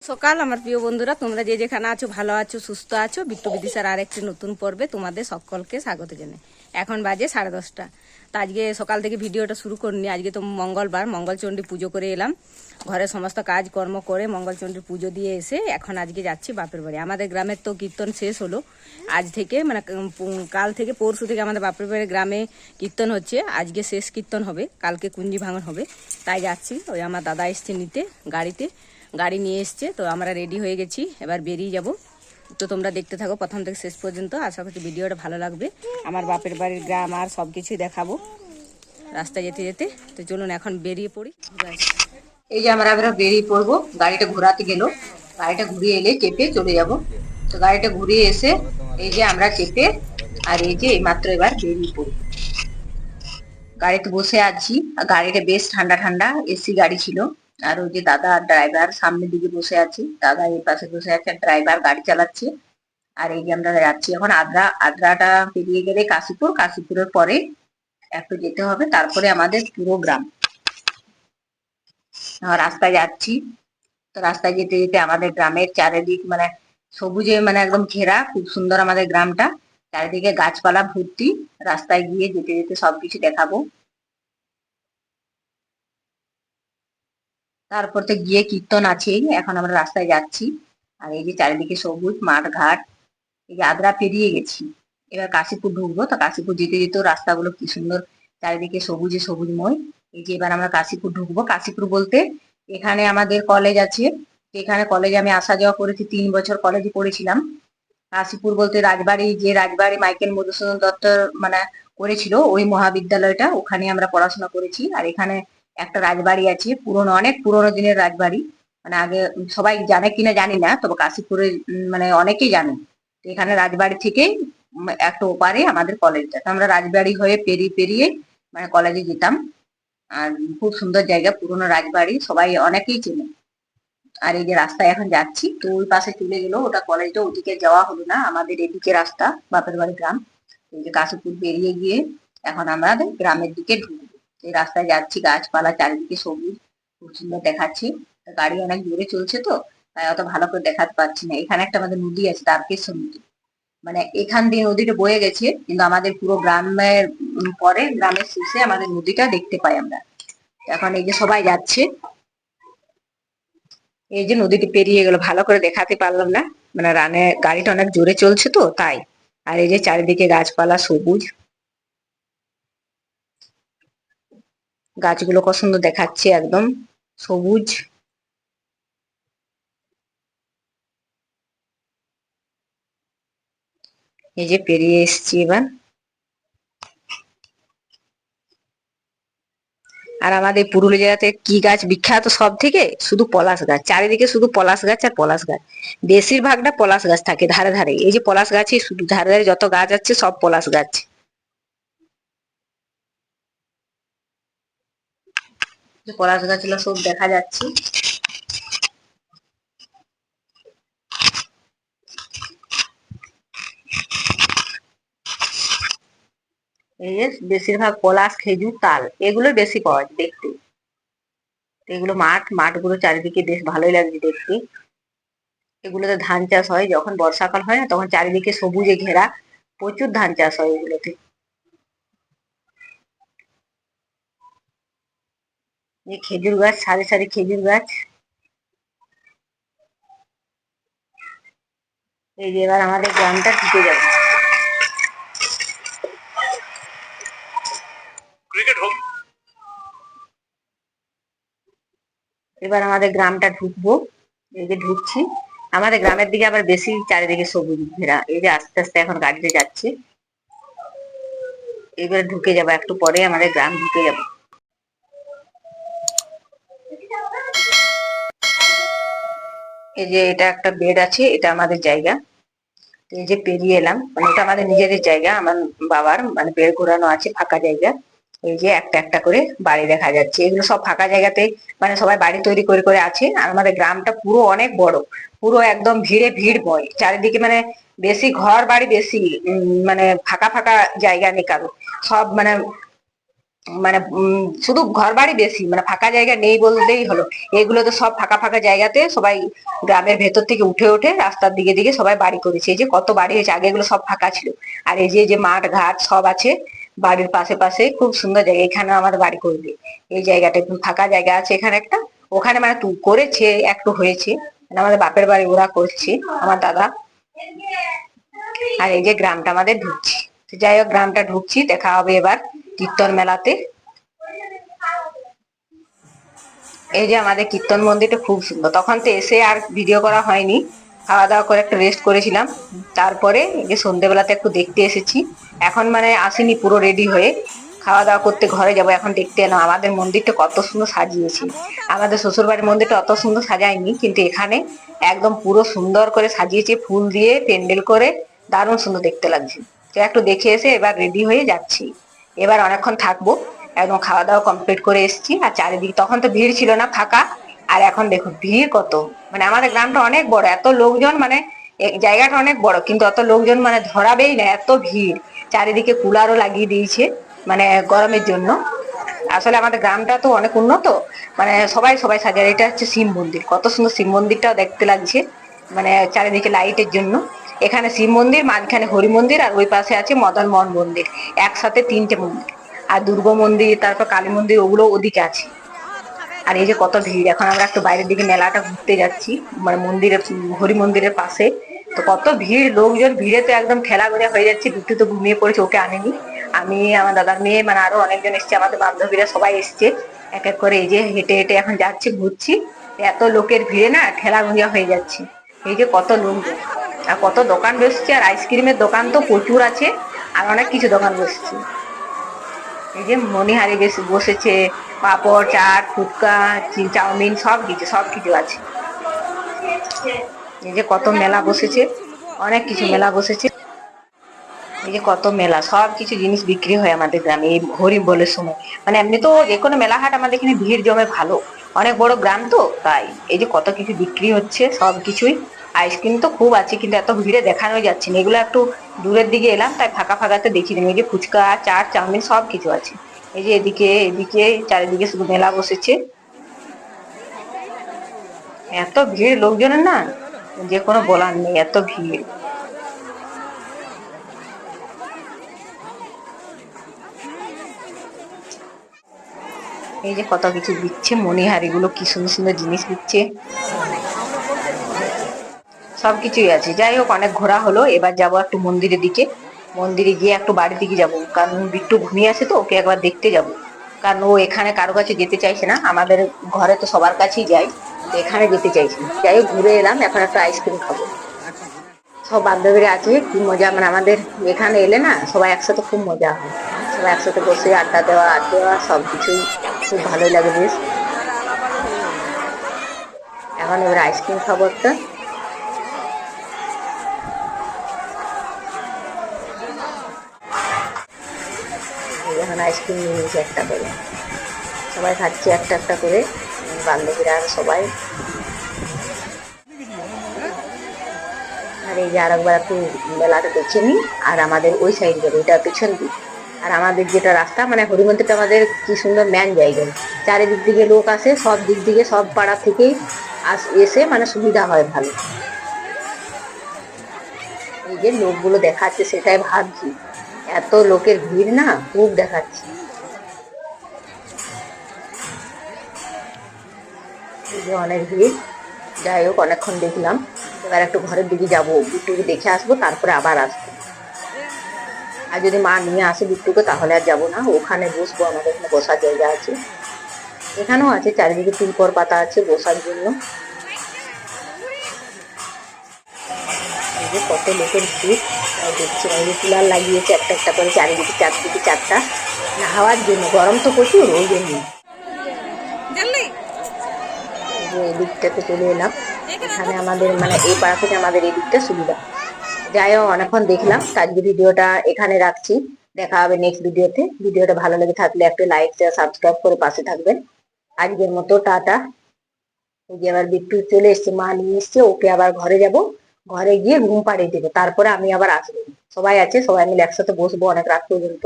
সকাল আমার প্রিয় বন্ধুরা, তোমরা যে যেখানে আছো ভালো আছো সুস্থ আছো। বিট্টু বিদিশার আর একটি নতুন পর্বে তোমাদের সকলকে স্বাগত জানাই। এখন বাজে 10:30। তা আজকে সকাল থেকে ভিডিওটা শুরু করিনি। আজকে তো মঙ্গলবার, মঙ্গলচণ্ডী পুজো করে এলাম। ঘরের সমস্ত কাজকর্ম করে মঙ্গলচণ্ডীর পুজো দিয়ে এসে এখন আজকে যাচ্ছি বাপের বাড়ি। আমাদের গ্রামের তো কীর্তন শেষ হলো আজ থেকে, মানে কাল থেকে পরশু থেকে আমাদের বাপের বাড়ি গ্রামে কীর্তন হচ্ছে। আজকে শেষ কীর্তন হবে, কালকে কুঞ্জি ভাঙন হবে। তাই যাচ্ছি। ওই আমার দাদা এসছে নিতে, গাড়ি নিয়ে এসছে। তো আমরা রেডি হয়ে গেছি, এবার বেরিয়ে যাব। তো তোমরা দেখতে থাকো প্রথম থেকে শেষ পর্যন্ত। আশা করছি ভিডিওটা ভালো লাগবে। আমার বাপের বাড়ির গ্রাম আর সব কিছুই দেখাবো রাস্তায় যেতে যেতে। তো চলুন এখন বেরিয়ে পড়ি। এই যে আমরা বেরিয়ে পড়বো, গাড়িটা ঘোরাতে গেল। গাড়িটা ঘুরিয়ে এলে চেপে চলে যাব। তো গাড়িটা ঘুরিয়ে এসে এই যে আমরা চেপে আর এই যে এইমাত্র এবার বেরিয়ে পড়ি। গাড়িতে বসে আছি, গাড়িটা বেশ ঠান্ডা ঠান্ডা, এসি গাড়ি ছিল। আর ওই যে দাদা ড্রাইভার সামনের দিকে বসে আছে, দাদা এই পাশে বসে আছে, ড্রাইভার গাড়ি চালাচ্ছে। আর এই যে আমরা যাচ্ছি এখন আদ্রাটা পেরিয়ে গেলে কাশীপুর, কাশীপুরের পরে একটু যেতে হবে, তারপরে আমাদের পুরো গ্রাম। রাস্তায় যাচ্ছি। তো রাস্তায় যেতে যেতে আমাদের গ্রামের চারিদিক মানে সবুজে মানে একদম ঘেরা, খুব সুন্দর আমাদের গ্রামটা। চারিদিকে গাছপালা ভর্তি। রাস্তায় গিয়ে যেতে যেতে সবকিছু দেখাবো। তারপর তো গিয়ে কীর্তন আছেই। এখন আমরা রাস্তায় যাচ্ছি। আর এই যে চারিদিকে সবুজ মাঠ ঘাট। এই যে আদ্রা পেরিয়ে গেছি, এবার কাশীপুর ঢুকবো। তো কাশীপুর যেতে যেতেও রাস্তাগুলো কি সুন্দর, চারিদিকে সবুজে সবুজময়। এই যে এবার আমরা কাশীপুর ঢুকবো। কাশীপুর বলতে এখানে আমাদের কলেজ আছে। এখানে কলেজে আমি আসা যাওয়া করেছি, 3 বছর কলেজে পড়েছিলাম। কাশীপুর বলতে রাজবাড়ি, যে রাজবাড়ি মাইকেল মধুসূদন দত্ত মানে করেছিল, ওই মহাবিদ্যালয়টা, ওখানে আমরা পড়াশোনা করেছি। আর এখানে একটা রাজবাড়ি আছে, পুরনো, অনেক পুরোনো দিনের রাজবাড়ি। মানে আগে সবাই জানে কিনা জানি না, তবে কাশীপুরে মানে অনেকেই জানে। এখানে রাজবাড়ি থেকে একটা ওপারে আমাদের কলেজটা। আমরা রাজবাড়ি হয়ে পেরিয়ে পেরিয়ে মানে কলেজে যেতাম। আর খুব সুন্দর জায়গা, পুরোনো রাজবাড়ি, সবাই অনেকেই চেনে। আর এই যে রাস্তায় এখন যাচ্ছি, তো ওই পাশে চলে গেল ওটা কলেজটা, ওদিকে যাওয়া হলো না, আমাদের এদিকে রাস্তা, বাপের বাড়ি গ্রাম। এই যে কাশীপুর পেরিয়ে গিয়ে এখন আমাদের গ্রামের দিকে ঢুকবো। এই রাস্তায় যাচ্ছি, গাছপালা চারিদিকে সবুজ, খুব সুন্দর দেখাচ্ছে। গাড়ি অনেক জোরে চলছে তো তাই অত ভালো করে দেখাতে পারছি না। এখানে একটা আমাদের নদী আছে, তারকেশ্বর নদী। মানে এখান দিয়ে নদীটা বয়ে গেছে, কিন্তু আমাদের পুরো গ্রামের পরে গ্রামের শেষে আমাদের নদীটা দেখতে পাই আমরা। এখন এই যে সবাই যাচ্ছে, এই যে নদীটি পেরিয়ে গেল, ভালো করে দেখাতে পারলাম না, মানে গাড়িটা অনেক জোরে চলছে তো তাই। আর এই যে চারিদিকে গাছপালা সবুজ, গাছগুলো কত সুন্দর দেখাচ্ছে, একদম সবুজ। এই যে পেরিয়ে এসছি এবার। আর আমাদের পুরুলিয়া জেলাতে কি গাছ বিখ্যাত সব থেকে? শুধু পলাশ গাছ, চারিদিকে শুধু পলাশ গাছ আর পলাশ গাছ। বেশিরভাগটা পলাশ গাছ থাকে ধারে ধারে। এই যে পলাশ গাছই শুধু, ধারে ধারে যত গাছ আছে সব পলাশ গাছ। পলাশ গাছগুলো সব দেখা যাচ্ছে। এই যে বেশিরভাগ পলাশ, খেজুর, তাল, এগুলো বেশি পাওয়া যায় দেখতে। এগুলো মাঠগুলো চারিদিকে বেশ ভালোই লাগছে দেখতে। এগুলোতে ধান চাষ হয়, যখন বর্ষাকাল হয় না তখন চারিদিকে সবুজে ঘেরা, প্রচুর ধান চাষ হয় এগুলোতে। এই খেজুর গাছ, সারি সারি খেজুর গাছ। এই যে এবার আমাদের গ্রামটা ঢুকে যাবে। এবার আমাদের গ্রামটা ঢুকবো। এই যে ঢুকছি। আমাদের গ্রামের দিকে আবার বেশি চারিদিকে সবুজ ঘেরা। এই যে আস্তে আস্তে এখন গাড়িতে যাচ্ছে, এবারে ঢুকে যাবো, একটু পরে আমাদের গ্রাম ঢুকে যাবো। এই যে এটা একটা বেড আছে, এটা আমাদের জায়গা। এই যে পেরিয়ে এলাম, মানে এটা আমাদের নিজেদের জায়গা, আমার বাবার, মানে বেড় ঘোরানো আছে ফাঁকা জায়গা। এই যে একটা একটা করে বাড়ি দেখা যাচ্ছে, এগুলো সব ফাঁকা জায়গাতে মানে সবাই বাড়ি তৈরি করে করে আছে। আর আমাদের গ্রামটা পুরো অনেক বড়, পুরো একদম ভিড়ে ভিড়ময় চারিদিকে, মানে বেশি ঘর বাড়ি বেশি, মানে ফাঁকা ফাঁকা জায়গা নেই কারো। সব মানে মানে শুধু ঘর বাড়ি বেশি, মানে ফাঁকা জায়গা নেই বলতেই হলো। এগুলো তো সব ফাঁকা ফাঁকা জায়গাতে সবাই গ্রামের ভেতর থেকে উঠে উঠে রাস্তার দিকে দিকে সবাই বাড়ি করেছে। এই যে কত বাড়ি হয়েছে, আগে এগুলো সব ফাঁকা ছিল। আর এই যে মাঠ ঘাট সব আছে বাড়ির পাশে পাশে, খুব সুন্দর জায়গা। এখানে আমাদের বাড়ি করবে, এই জায়গাটা একটু ফাঁকা জায়গা আছে এখানে একটা, ওখানে মানে করেছে একটু হয়েছে, মানে আমাদের বাপের বাড়ি ওরা করছে, আমার দাদা। আর এই যে গ্রামটা আমাদের ঢুকছি, যাই হোক গ্রামটা ঢুকছি, দেখা হবে এবার কীর্তন মেলাতে। এই যে আমাদের কীর্তন মন্দিরটা খুব সুন্দর। তখন তো এসে আর ভিডিও করা হয়নি, খাওয়া দাওয়া করে একটা রেস্ট করেছিলাম। তারপরে এই যে সন্ধ্যেবেলাতে একটু দেখতে এসেছি। এখন মানে আসিনি পুরো রেডি হয়ে, খাওয়া দাওয়া করতে ঘরে যাব, এখন দেখতে এলাম আমাদের মন্দিরটা কত সুন্দর সাজিয়েছি। আমাদের শ্বশুর বাড়ির মন্দিরটা অত সুন্দর সাজায়নি, কিন্তু এখানে একদম পুরো সুন্দর করে সাজিয়েছে, ফুল দিয়ে প্যান্ডেল করে, দারুণ সুন্দর দেখতে লাগছে। তো একটু দেখে এসে এবার রেডি হয়ে যাচ্ছি। এবার অনেকক্ষণ থাকবো, একদম খাওয়া দাওয়া কমপ্লিট করে এসেছি। আর চারিদিকে তখন তো ভিড় ছিল না, ফাঁকা। আর এখন দেখো ভিড় কত, মানে আমাদের গ্রামটা অনেক বড়, এত লোকজন, মানে জায়গাটা অনেক বড়, কিন্তু অত লোকজন মানে ধরাবেই না, এত ভিড়। চারিদিকে কুলারও লাগিয়ে দিয়েছে, মানে গরমের জন্য। আসলে আমাদের গ্রামটা তো অনেক উন্নত, মানে সবাই সবাই সাজায়। এটা হচ্ছে শিব মন্দির, কত সুন্দর শিব মন্দিরটাও দেখতে লাগছে, মানে চারিদিকে লাইটের জন্য। এখানে শিব মন্দির, মাঝখানে হরি মন্দির, আর ওই পাশে আছে মদন মোহন মন্দির, একসাথে তিনটে মন্দির। আর দুর্গা মন্দির, তারপর কালী মন্দির, ওগুলো ওদিকে আছে। আর এই যে কত ভিড়, এখন আমরা একটু বাইরের দিকে মেলাটা ঘুরতে যাচ্ছি, মানে মন্দিরের, হরি মন্দিরের পাশে। তো কত ভিড় লোকজন, ভিড়ে তো একদম ঠেলা গোজা হয়ে যাচ্ছে। বিট্টু তো ঘুমিয়ে পড়েছে, ওকে আনেনি। আমি, আমার দাদার মেয়ে, মানে আরো অনেকজন এসছে, আমাদের বান্ধবীরা সবাই এসছে এক এক করে। এই যে হেঁটে হেঁটে এখন যাচ্ছি, ঘুরছি। এত লোকের ভিড়ে না ঠেলা গোজা হয়ে যাচ্ছে। এই যে কত লোকজন, আর কত দোকান বসছে, আর আইসক্রিমের দোকান তো প্রচুর আছে, আর অনেক কিছু দোকান বসছে। এই যে মনিহারি বসেছে, পাপড়, চাট, ফুচকা, চাউমিন, সব কিছু আছে। এই যে কত মেলা বসেছে, অনেক কিছু মেলা বসেছে। এই যে কত মেলা, সব কিছু জিনিস বিক্রি হয় আমাদের গ্রামে এই হরি বলের সময়। মানে এমনি তো যে কোনো মেলা হাট আমাদের এখানে ভিড় জমে ভালো, অনেক বড় গ্রাম তো তাই। এই যে কত কিছু বিক্রি হচ্ছে, সব কিছুই। আইসক্রিম তো খুব আছে, কিন্তু এত ভিড়ে দেখানো যাচ্ছে না। এগুলো একটু দূরের দিকে এলাম, তাই ফাঁকা ফাঁকাতে দেখিয়ে দিলাম। এই যে ফুচকা, চাট, চাউমিন সব কিছু আছে। এই যে এদিকে এদিকে চারিদিকে শুধু মেলা বসেছে, এত ভিড় লোকজনের না, যে কোনো বলার নেই, এত ভিড়। এই যে কত কিছু দিচ্ছে, মনিহারি গুলো কি সুন্দর সুন্দর জিনিস দিচ্ছে, সবকিছুই আছে। যাই হোক অনেক ঘোরা হলো, এবার যাবো একটু মন্দিরের দিকে। মন্দিরে গিয়ে একটু বাড়ির দিকে যাবো, কারণ বিট্টু ঘুমিয়ে আছে তো, ওকে একবার দেখতে যাব। কারণ ও এখানে কারো কাছে যেতে চাইছে না, আমাদের ঘরে তো সবার কাছেই যাই, তো এখানে যেতে চাইছে না। যাই হোক ঘুরে এলাম, এখন একটা আইসক্রিম খাবো। সব বান্ধবীরা আছে, কি মজা, মানে আমাদের এখানে এলে না সবাই একসাথে খুব মজা হয়। সবাই একসাথে বসে আড্ডা দেওয়া, সবকিছুই খুব ভালোই লাগে বেশ। এখন এবার আইসক্রিম খাবো একটা। এখন আইসক্রিম নিয়ে নিয়েছি একটা করে, সবাই খাচ্ছে একটা একটা করে, বান্ধবীরা আর সবাই। আর এই যে আর একবার একটু মেলাটা দেখে নি। আর আমাদের ওই সাইড যাবে, এটা পেছন দিক। আর আমাদের যেটা রাস্তা, মানে হরিমন্দিরটা আমাদের কি সুন্দর ম্যান জায়গায়, চারিদিক দিকে লোক আসে, সব দিক দিকে সব পাড়া থেকেই এসে, মানে সুবিধা হয় ভালো। এই যে লোকগুলো দেখাচ্ছে সেটাই ভাবছি, এত লোকের ভিড় না, খুব দেখাচ্ছে। এই যে অনেক ভিড়। যাই হোক অনেকক্ষণ দেখলাম, এবার একটু ঘরের দিকে যাবো, বিট্টুকে দেখে আসবো, তারপরে আবার আসবো। আর যদি মা নিয়ে আসে বিট্টুকে, তাহলে আর যাবো না, ওখানে বসবো, আমাদের এখানে বসার জায়গা আছে। এখানেও আছে, চারিদিকে তিলপর পাতা আছে বসার জন্য। এই যে কত লোকের ভিড়, দেখছি এই যে কুলার লাগিয়েছে একটা একটা করে, চারিদিকে চারদিকে চারটা, না হাওয়ার জন্য, গরম তো প্রচুর ওই জন্য। যে এদিকটাতে চলে এলাম, এখানে আমাদের মানে এই পাড়া থেকে আমাদের এই দিকটা সুবিধা। যাই হোক অনেকক্ষণ দেখলাম, আজকে ভিডিওটা এখানে রাখছি। দেখা হবে নেক্সট ভিডিওতে। ভিডিওটা ভালো লেগে থাকলে একটা লাইক, শেয়ার, সাবস্ক্রাইব করে পাশে থাকবেন। আজকের মতো টাটা। এই যে আবার বিট্টু চলে এসছে, মা নিয়ে এসছে, ওকে আবার ঘরে যাব, ঘরে গিয়ে ঘুম পাড়িয়ে দেবো, তারপরে আমি আবার আসবো। সবাই আছে, সবাই মিলে একসাথে বসবো অনেক রাত পর্যন্ত।